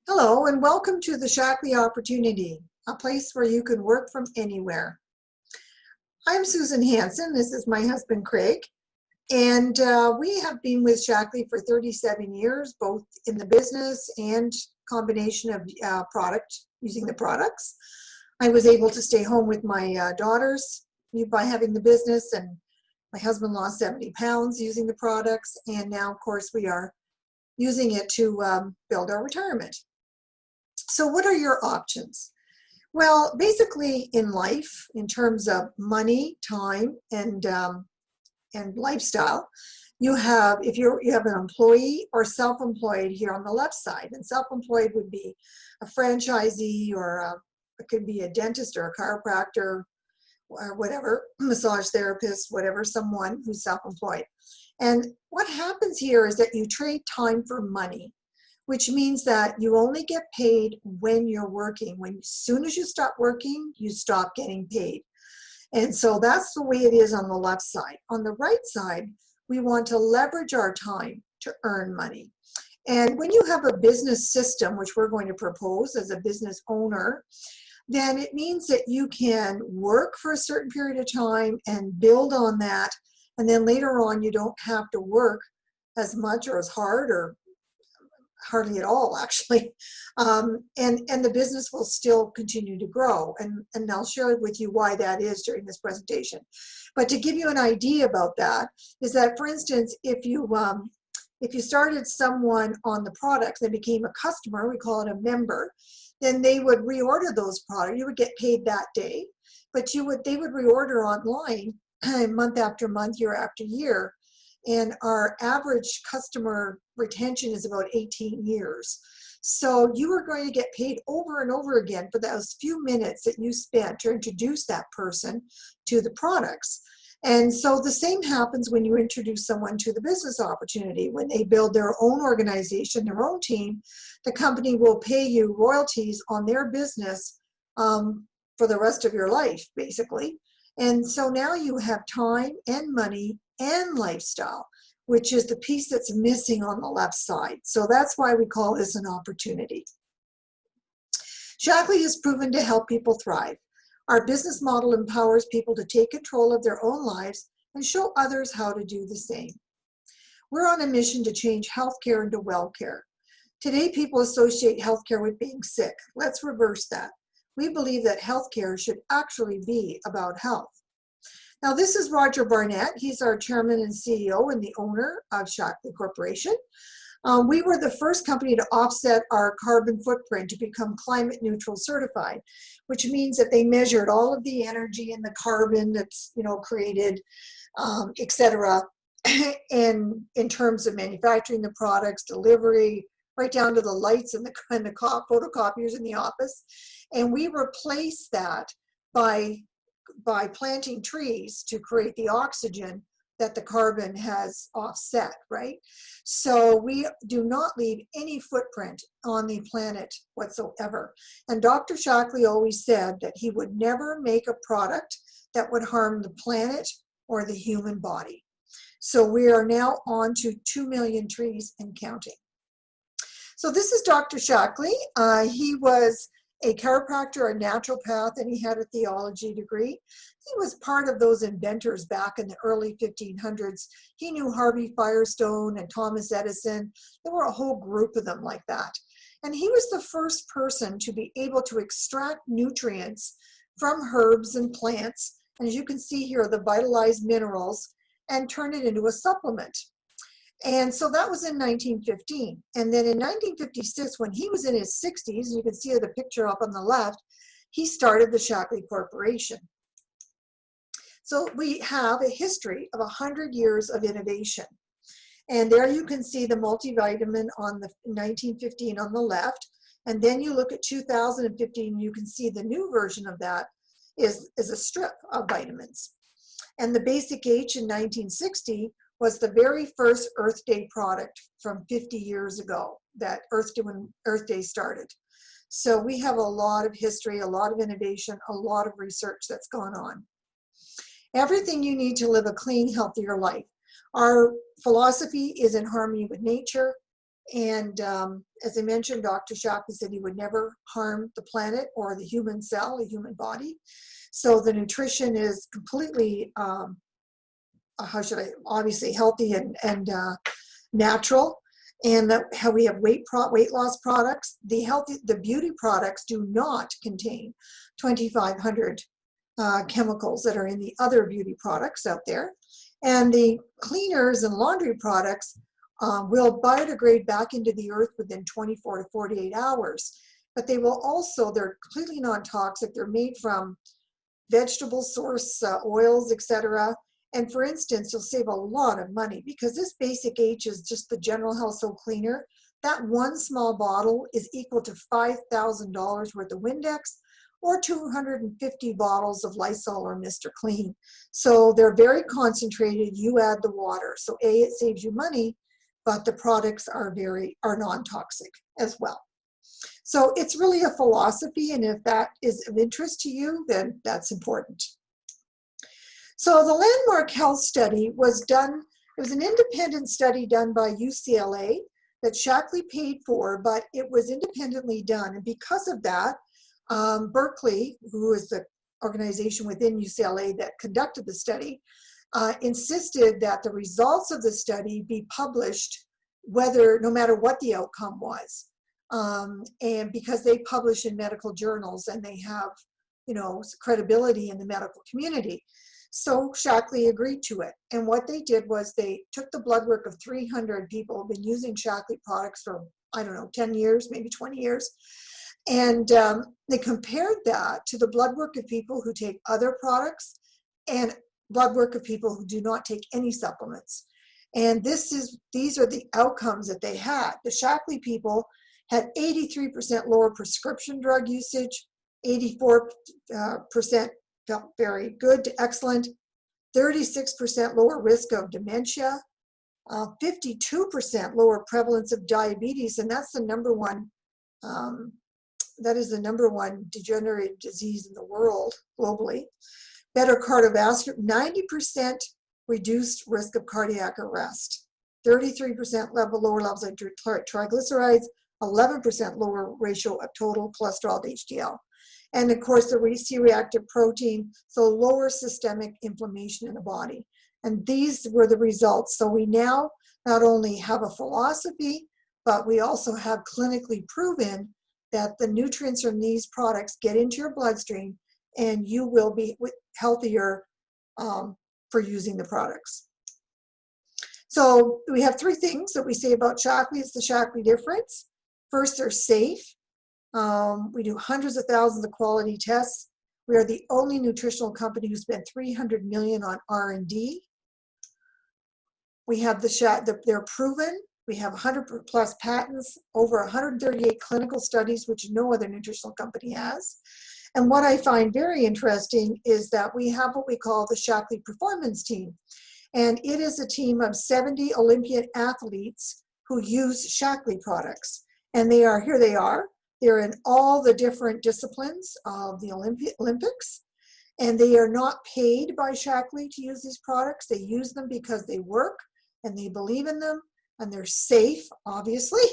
Hello and welcome to the Shaklee Opportunity, a place where you can work from anywhere. I'm Susan Hanson. This is my husband Craig, and we have been with Shaklee for 37 years, both in the business and combination of using the products. I was able to stay home with my daughters by having the business, and my husband lost 70 pounds using the products, and now, of course, we are using it to build our retirement. So what are your options? Well, basically in life, in terms of money, time, and lifestyle, you have, if you have an employee or self-employed here on the left side, and self-employed would be a franchisee it could be a dentist or a chiropractor or whatever, massage therapist, whatever, someone who's self-employed. And what happens here is that you trade time for money, which means that you only get paid when you're working. As soon as you stop working, you stop getting paid. And so that's the way it is on the left side. On the right side, we want to leverage our time to earn money. And when you have a business system, which we're going to propose as a business owner, then it means that you can work for a certain period of time and build on that. And then later on, you don't have to work as much or as hard or hardly at all, actually. And the business will still continue to grow. And I'll share with you why that is during this presentation. But to give you an idea about that is that, for instance, if you started someone on the products, they became a customer, we call it a member, then they would reorder those products. You would get paid that day, but they would reorder online month after month, year after year. And our average customer retention is about 18 years. So you are going to get paid over and over again for those few minutes that you spent to introduce that person to the products. And so the same happens when you introduce someone to the business opportunity. When they build their own organization, their own team, the company will pay you royalties on their business for the rest of your life, basically. And so now you have time and money and lifestyle, which is the piece that's missing on the left side. So that's why we call this an opportunity. Shaklee has proven to help people thrive. Our business model empowers people to take control of their own lives and show others how to do the same. We're on a mission to change healthcare into WellCare. Today, people associate healthcare with being sick. Let's reverse that. We believe that healthcare should actually be about health. Now, this is Roger Barnett. He's our chairman and CEO and the owner of Shaklee Corporation. We were the first company to offset our carbon footprint to become climate neutral certified, which means that they measured all of the energy and the carbon that's created, etc. in terms of manufacturing the products, delivery, right down to the lights and the photocopiers in the office. And we replaced that by planting trees to create the oxygen that the carbon has offset, right? So we do not leave any footprint on the planet whatsoever. And Dr. Shaklee always said that he would never make a product that would harm the planet or the human body. So we are now on to 2 million trees and counting. So this is Dr. Shaklee. He was a chiropractor, a naturopath, and he had a theology degree. He was part of those inventors back in the early 1500s. He knew Harvey Firestone and Thomas Edison. There were a whole group of them like that. And he was the first person to be able to extract nutrients from herbs and plants, and as you can see here, the vitalized minerals, and turn it into a supplement. And so that was in 1915. And then in 1956, when he was in his 60s, you can see the picture up on the left, he started the Shaklee Corporation. So we have a history of 100 years of innovation. And there you can see the multivitamin on the 1915 on the left. And then you look at 2015, you can see the new version of that is a strip of vitamins. And the Basic H in 1960 was the very first Earth Day product from 50 years ago, that when Earth Day started. So we have a lot of history, a lot of innovation, a lot of research that's gone on. Everything you need to live a clean, healthier life. Our philosophy is in harmony with nature, And as I mentioned, Dr. Shaklee said he would never harm the planet or the human cell, the human body. So the nutrition is completely, obviously healthy and natural. And how we have weight loss products. The beauty products do not contain 2,500 chemicals that are in the other beauty products out there. And the cleaners and laundry products will biodegrade back into the earth within 24 to 48 hours. But they will also, they're completely non-toxic. They're made from vegetable source oils, etc. And for instance, you'll save a lot of money because this Basic H is just the general household cleaner. That one small bottle is equal to $5,000 worth of Windex or 250 bottles of Lysol or Mr. Clean. So they're very concentrated. You add the water. So A, it saves you money, but the products are non-toxic as well. So it's really a philosophy, and if that is of interest to you, then that's important. So the landmark health study was done, it was an independent study done by UCLA that Shaklee paid for, but it was independently done. And because of that, Berkeley, who is the organization within UCLA that conducted the study, insisted that the results of the study be published, no matter what the outcome was. And because they publish in medical journals and they have, credibility in the medical community. So Shaklee agreed to it. And what they did was they took the blood work of 300 people who've been using Shaklee products for, 10 years, maybe 20 years. And they compared that to the blood work of people who take other products and blood work of people who do not take any supplements. And these are the outcomes that they had. The Shaklee people had 83% lower prescription drug usage, 84% felt very good to excellent, 36% lower risk of dementia, 52% lower prevalence of diabetes, and that's the number one, that is the number one degenerative disease in the world globally. Better cardiovascular, 90% reduced risk of cardiac arrest, 33% lower levels of triglycerides, 11% lower ratio of total cholesterol to HDL. And of course, the C-reactive protein, so lower systemic inflammation in the body. And these were the results. So we now not only have a philosophy, but we also have clinically proven that the nutrients from these products get into your bloodstream and you will be healthier for using the products. So we have three things that we say about Shaklee. It's the Shaklee difference. First, they're safe. We do hundreds of thousands of quality tests. We are the only nutritional company who spent $300 million on R&D. We have they're proven. We have 100 plus patents, over 138 clinical studies, which no other nutritional company has. And what I find very interesting is that we have what we call the Shaklee Performance Team. And it is a team of 70 Olympian athletes who use Shaklee products. And here they are. They're in all the different disciplines of the Olympics. And they are not paid by Shaklee to use these products. They use them because they work and they believe in them. And they're safe, obviously,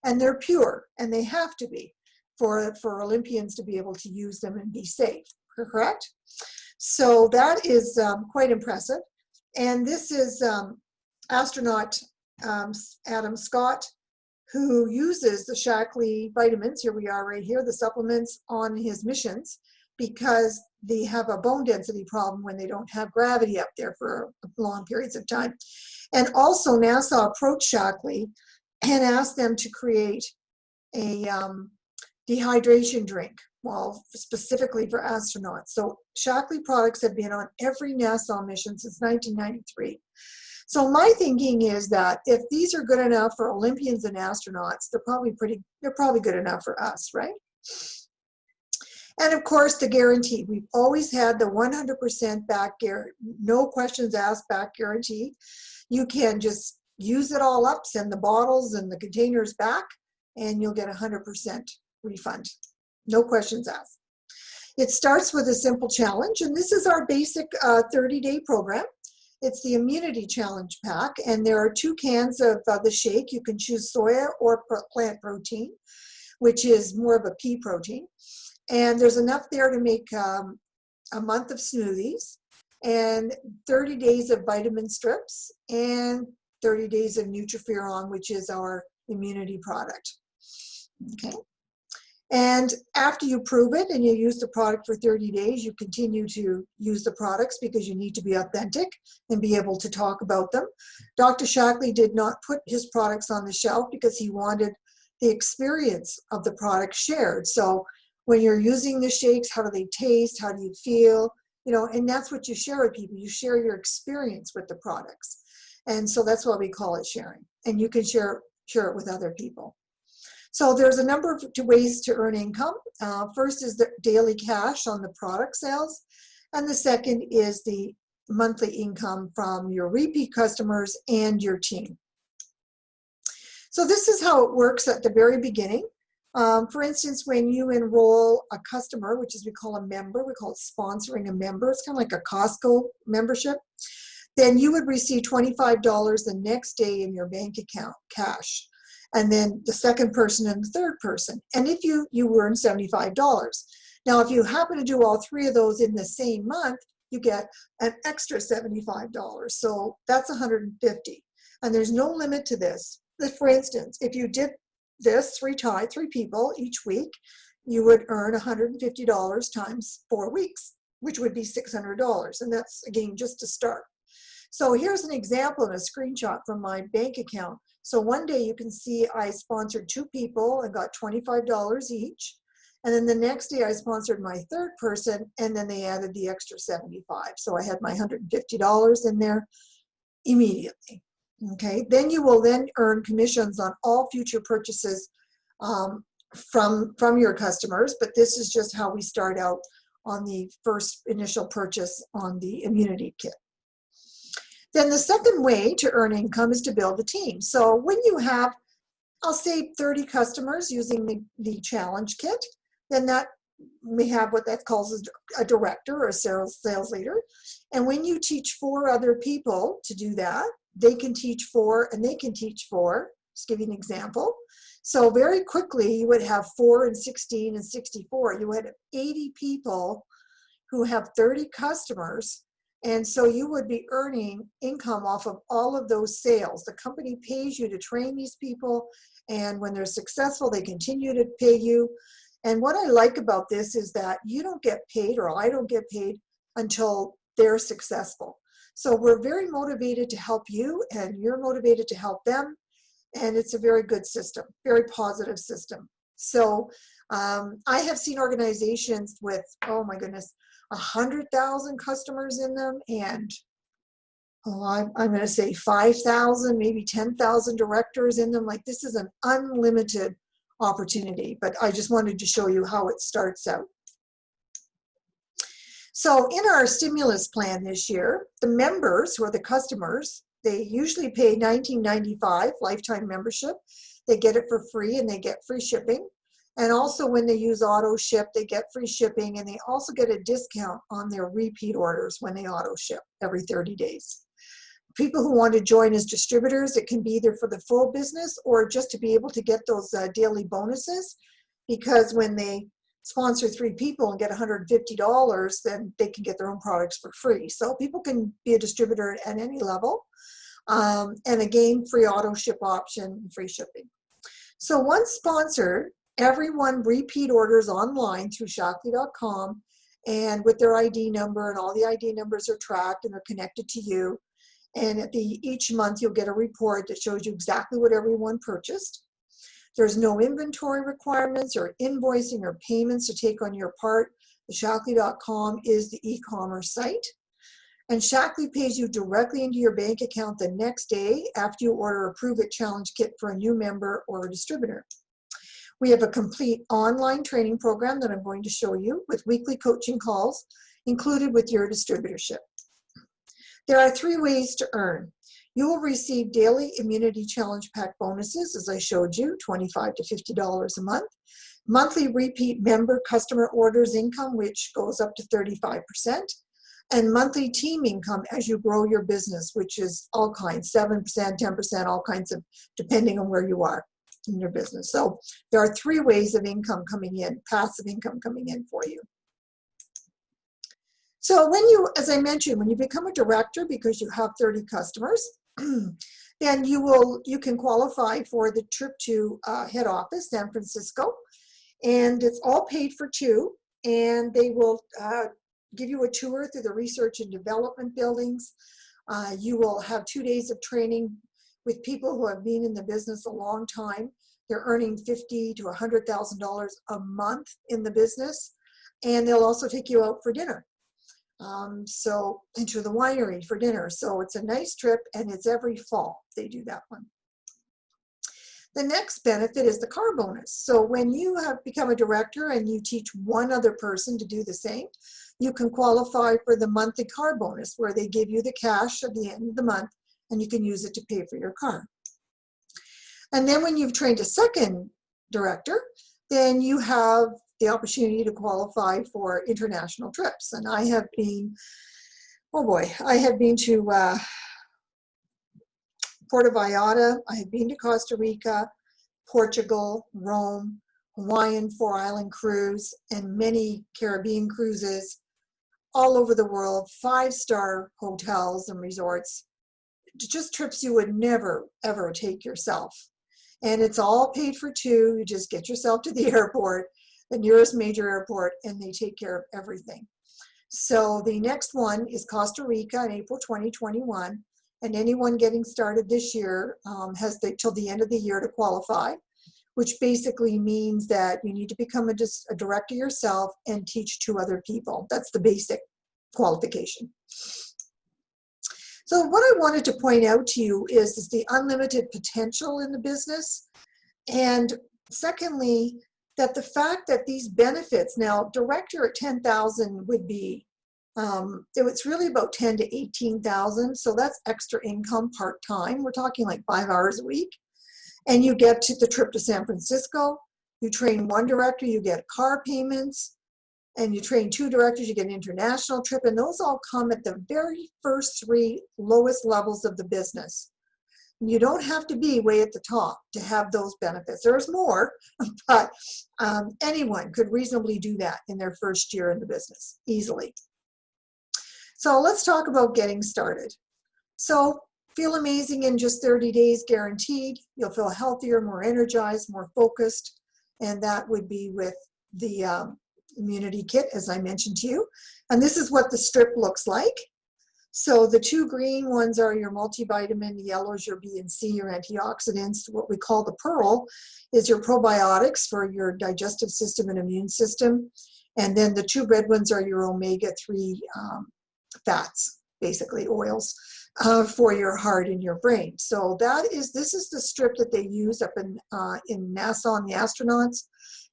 and they're pure. And they have to be for Olympians to be able to use them and be safe, correct? So that is quite impressive. And this is astronaut Adam Scott, who uses the Shaklee vitamins, here we are right here, the supplements on his missions, because they have a bone density problem when they don't have gravity up there for long periods of time. And also NASA approached Shaklee and asked them to create a dehydration drink, well, specifically for astronauts. So Shaklee products have been on every NASA mission since 1993. So my thinking is that if these are good enough for Olympians and astronauts, they're probably good enough for us, right? And of course, the guarantee. We've always had the 100% back guarantee, no questions asked back guarantee. You can just use it all up, send the bottles and the containers back, and you'll get 100% refund. No questions asked. It starts with a simple challenge, and this is our basic 30-day program. It's the Immunity Challenge Pack, and there are 2 cans of the shake. You can choose soya or plant protein, which is more of a pea protein. And there's enough there to make a month of smoothies, and 30 days of vitamin strips, and 30 days of Nutriferon, which is our immunity product. Okay. And after you prove it and you use the product for 30 days, you continue to use the products because you need to be authentic and be able to talk about them. Dr. Shaklee did not put his products on the shelf because he wanted the experience of the product shared. So when you're using the shakes, how do they taste? How do you feel? You know, and that's what you share with people. You share your experience with the products. And so that's why we call it sharing. And you can share it with other people. So there's a number of ways to earn income. First is the daily cash on the product sales. And the second is the monthly income from your repeat customers and your team. So this is how it works at the very beginning. For instance, when you enroll a customer, which is we call a member, we call it sponsoring a member. It's kind of like a Costco membership. Then you would receive $25 the next day in your bank account, cash. And then the second person and the third person. And if you earn $75. Now, if you happen to do all 3 of those in the same month, you get an extra $75. So that's $150. And there's no limit to this. For instance, if you did this 3 people each week, you would earn $150 times 4 weeks, which would be $600. And that's, again, just to start. So here's an example and a screenshot from my bank account. So one day you can see I sponsored 2 people and got $25 each. And then the next day I sponsored my third person, and then they added the extra $75. So I had my $150 in there immediately. Okay, then you will then earn commissions on all future purchases from your customers, but this is just how we start out on the first initial purchase on the immunity kit. Then the second way to earn income is to build a team. So when you have, I'll say 30 customers using the challenge kit, then that may have what that calls a director or a sales leader. And when you teach 4 other people to do that, they can teach 4 and they can teach 4. Just give you an example. So very quickly you would have 4 and 16 and 64. You would have 80 people who have 30 customers. And so you would be earning income off of all of those sales. The company pays you to train these people, and when they're successful, they continue to pay you. And what I like about this is that you don't get paid, or I don't get paid, until they're successful. So we're very motivated to help you, and you're motivated to help them. And it's a very good system, very positive system. So I have seen organizations with, oh my goodness, 100,000 customers in them, and I'm going to say 5,000, maybe 10,000 directors in them. Like, this is an unlimited opportunity, but I just wanted to show you how it starts out. So in our stimulus plan this year, the members, who are the customers, they usually pay $19.95 lifetime membership. They get it for free, and they get free shipping. And also when they use auto ship, they get free shipping, and they also get a discount on their repeat orders when they auto ship every 30 days. People who want to join as distributors, it can be either for the full business or just to be able to get those daily bonuses, because when they sponsor 3 people and get $150, then they can get their own products for free. So people can be a distributor at any level. And again, free auto ship option, free shipping. So once sponsored, everyone repeat orders online through Shaklee.com, and with their ID number, and all the ID numbers are tracked and they're connected to you. And at each month you'll get a report that shows you exactly what everyone purchased. There's no inventory requirements or invoicing or payments to take on your part. The Shaklee.com is the e-commerce site. And Shaklee pays you directly into your bank account the next day after you order a Prove It Challenge kit for a new member or a distributor. We have a complete online training program that I'm going to show you with weekly coaching calls included with your distributorship. There are 3 ways to earn. You will receive daily Immunity Challenge Pack bonuses, as I showed you, $25 to $50 a month. Monthly repeat member customer orders income, which goes up to 35%. and monthly team income as you grow your business, which is all kinds, 7%, 10%, all kinds of, depending on where you are in your business. So there are 3 ways of income coming in, passive income coming in for you. So when you, as I mentioned, when you become a director because you have 30 customers, then you can qualify for the trip to head office, San Francisco, and it's all paid for too. And they will give you a tour through the research and development buildings. You will have 2 days of training with people who have been in the business a long time. They're earning $50,000 to $100,000 a month in the business, and they'll also take you out for dinner. So into the winery for dinner. So it's a nice trip, and it's every fall they do that one. The next benefit is the car bonus. So when you have become a director and you teach one other person to do the same, you can qualify for the monthly car bonus, where they give you the cash at the end of the month and you can use it to pay for your car. And then when you've trained a second director, then you have the opportunity to qualify for international trips. And I have been, oh boy, I have been to Puerto Vallarta, I have been to Costa Rica, Portugal, Rome, Hawaiian 4-island cruise, and many Caribbean cruises all over the world, 5-star hotels and resorts, just trips you would never, ever take yourself. And it's all paid for too. You just get yourself to the airport, the nearest major airport, and they take care of everything. So the next one is Costa Rica in April 2021. And anyone getting started this year has till the end of the year to qualify, which basically means that you need to become a director yourself and teach 2 other people. That's the basic qualification. So what I wanted to point out to you is the unlimited potential in the business. And secondly, that the fact that these benefits, now director at 10,000 would be, it's really about 10 to 18,000. So that's extra income part-time. We're talking like 5 hours a week. And you get to the trip to San Francisco. You train 1 director, you get car payments. And you train 2 directors, you get an international trip. And those all come at the very first 3 lowest levels of the business. You don't have to be way at the top to have those benefits. There's more, but anyone could reasonably do that in their first year in the business, easily. So let's talk about getting started. So feel amazing in just 30 days, guaranteed. You'll feel healthier, more energized, more focused, and that would be with the immunity kit, as I mentioned to you. And this is what the strip looks like. So the 2 green ones are your multivitamin, the yellow is your B and C, your antioxidants. What we call the pearl is your probiotics for your digestive system and immune system. And then the 2 red ones are your omega-3 fats, basically oils, for your heart and your brain. So this is the strip that they use up in NASA on the astronauts.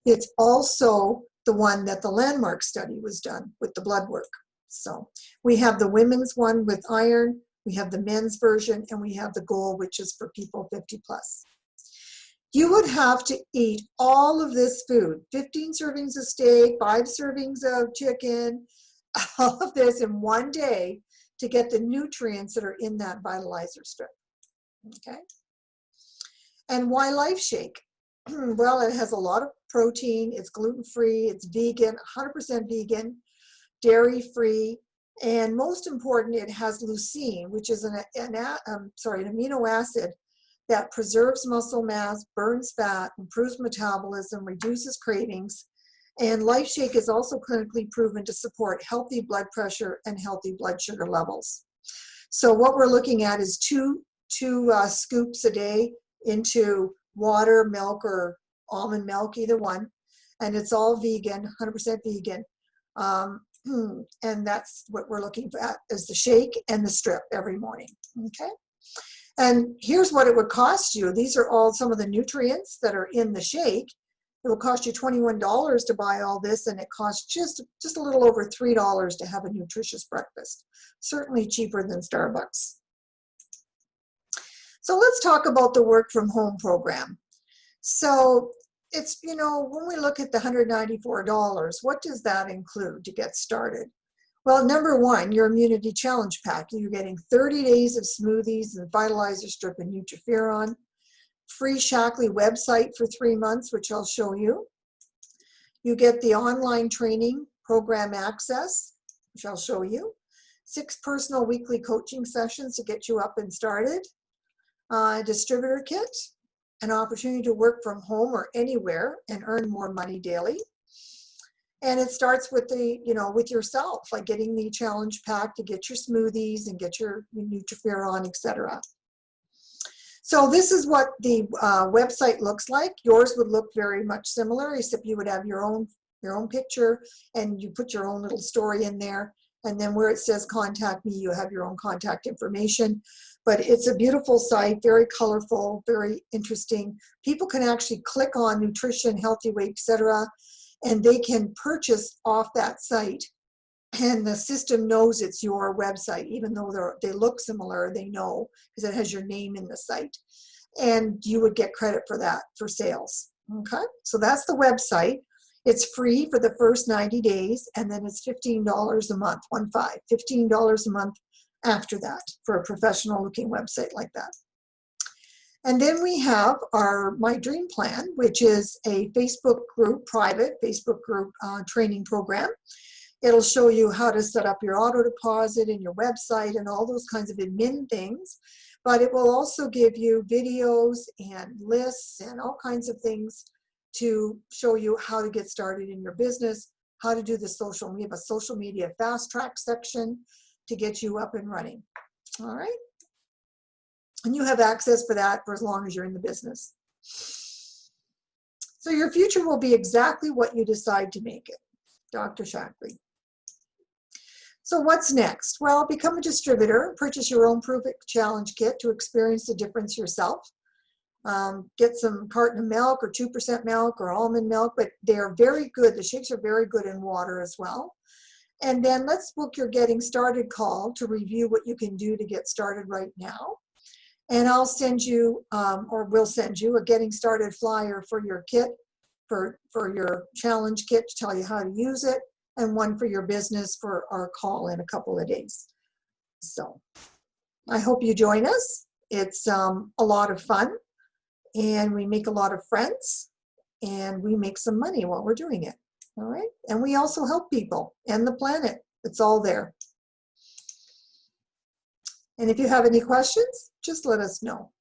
It's also the one that the landmark study was done with the blood work. So we have the women's one with iron, we have the men's version, and we have the gold, which is for people 50 plus. You would have to eat all of this food, 15 servings of steak, 5 servings of chicken, all of this in 1 day to get the nutrients that are in that vitalizer strip, okay? And why Life Shake? Well, it has a lot of protein, it's gluten-free, it's vegan, 100% vegan, dairy-free, and most important, it has leucine, which is an amino acid that preserves muscle mass, burns fat, improves metabolism, reduces cravings, and Life Shake is also clinically proven to support healthy blood pressure and healthy blood sugar levels. So what we're looking at is two scoops a day into water, milk, or almond milk, either one, and it's all vegan, 100% vegan. And that's what we're looking at, is the shake and the strip every morning, okay? And here's what it would cost you. These are all some of the nutrients that are in the shake. It will cost you $21 to buy all this, and it costs just a little over $3 to have a nutritious breakfast. Certainly cheaper than Starbucks. So let's talk about the work from home program. So it's, when we look at the $194, what does that include to get started? Well, number one, your immunity challenge pack. You're getting 30 days of smoothies and vitalizer strip and Nutriferon. Free Shaklee website for 3 months, which I'll show you. You get the online training program access, which I'll show you. 6 personal weekly coaching sessions to get you up and started. A distributor kit, an opportunity to work from home or anywhere and earn more money daily. And it starts with with yourself, like getting the challenge pack to get your smoothies and get your Nutriferon, etc. So this is what the website looks like. Yours would look very much similar, except you would have your own picture and you put your own little story in there. And then where it says contact me, you have your own contact information. But it's a beautiful site, very colorful, very interesting. People can actually click on nutrition, healthy weight, etc., and they can purchase off that site. And the system knows it's your website, even though they look similar, they know because it has your name in the site. And you would get credit for that for sales. Okay, so that's the website. It's free for the first 90 days, and then it's $15 a month, $15 a month after that for a professional looking website like that. And then we have My Dream Plan, which is a Facebook group, private Facebook group training program. It'll show you how to set up your auto deposit and your website and all those kinds of admin things. But it will also give you videos and lists and all kinds of things to show you how to get started in your business, how to do the social. We have a social media fast track section to get you up and running. All right. And you have access for that for as long as you're in the business. So your future will be exactly what you decide to make it. Dr. Shaklee. So what's next? Well, become a distributor, purchase your own Proof It Challenge kit to experience the difference yourself. Get some carton of milk or 2% milk or almond milk, but they're very good. The shakes are very good in water as well. And then let's book your Getting Started call to review what you can do to get started right now. And I'll send you, or we'll send you, a Getting Started flyer for your kit, for your challenge kit to tell you how to use it, and one for your business for our call in a couple of days. So I hope you join us. It's a lot of fun, and we make a lot of friends, and we make some money while we're doing it. All right. And we also help people and the planet. It's all there. And if you have any questions, just let us know.